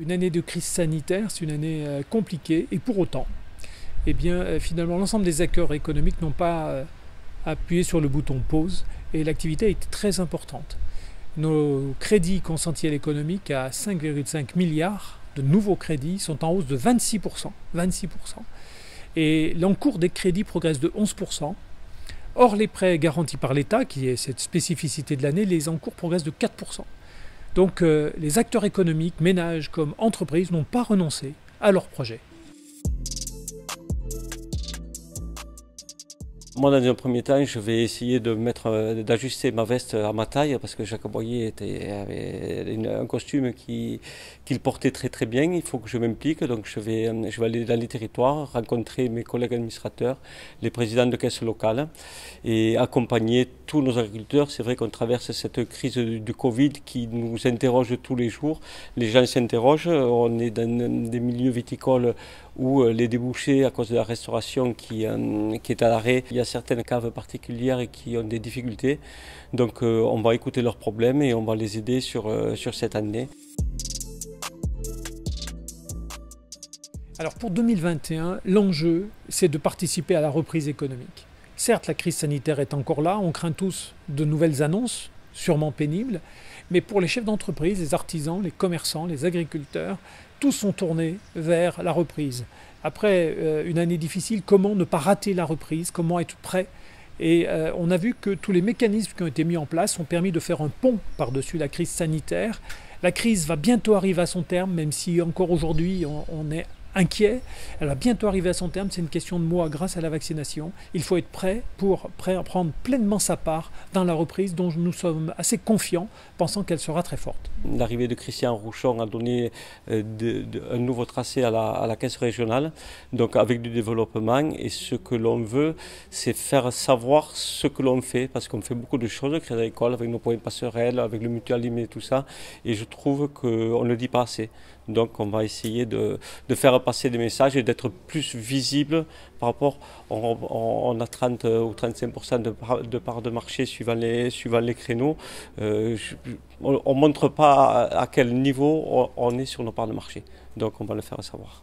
Une année de crise sanitaire, c'est une année compliquée et pour autant, eh bien, finalement, l'ensemble des acteurs économiques n'ont pas appuyé sur le bouton pause et l'activité a été très importante. Nos crédits consentis à l'économique à 5,5 milliards de nouveaux crédits sont en hausse de 26%. Et l'encours des crédits progresse de 11%. Or, les prêts garantis par l'État, qui est cette spécificité de l'année, les encours progressent de 4%. Donc les acteurs économiques, ménages comme entreprises, n'ont pas renoncé à leurs projets. Moi, dans un premier temps, je vais essayer d'ajuster ma veste à ma taille parce que Jacques Boyer avait un costume qu'il portait très très bien. Il faut que je m'implique, donc je vais aller dans les territoires, rencontrer mes collègues administrateurs, les présidents de caisses locales et accompagner tous nos agriculteurs. C'est vrai qu'on traverse cette crise du Covid qui nous interroge tous les jours. Les gens s'interrogent. On est dans des milieux viticoles où les débouchés à cause de la restauration qui est à l'arrêt. Il y a certaines caves particulières qui ont des difficultés. Donc on va écouter leurs problèmes et on va les aider sur cette année. Alors pour 2021, l'enjeu, c'est de participer à la reprise économique. Certes, la crise sanitaire est encore là, on craint tous de nouvelles annonces, sûrement pénibles, mais pour les chefs d'entreprise, les artisans, les commerçants, les agriculteurs, tous sont tournés vers la reprise. Après une année difficile, comment ne pas rater la reprise, comment être prêt? Et on a vu que tous les mécanismes qui ont été mis en place ont permis de faire un pont par-dessus la crise sanitaire. La crise va bientôt arriver à son terme, même si encore aujourd'hui on est inquiet. Elle va bientôt arriver à son terme, c'est une question de mois grâce à la vaccination. Il faut être prêt à prendre pleinement sa part dans la reprise dont nous sommes assez confiants, pensant qu'elle sera très forte. L'arrivée de Christian Rouchon a donné un nouveau tracé à la caisse régionale, donc avec du développement, et ce que l'on veut, c'est faire savoir ce que l'on fait, parce qu'on fait beaucoup de choses, Crédit Agricole, avec nos points passerelles, avec le mutualisme et tout ça, et je trouve qu'on ne le dit pas assez. Donc on va essayer de faire passer des messages et d'être plus visible par rapport, on a 30 ou 35% de part de marché suivant les créneaux. On ne montre pas à quel niveau on est sur nos parts de marché, donc on va le faire savoir.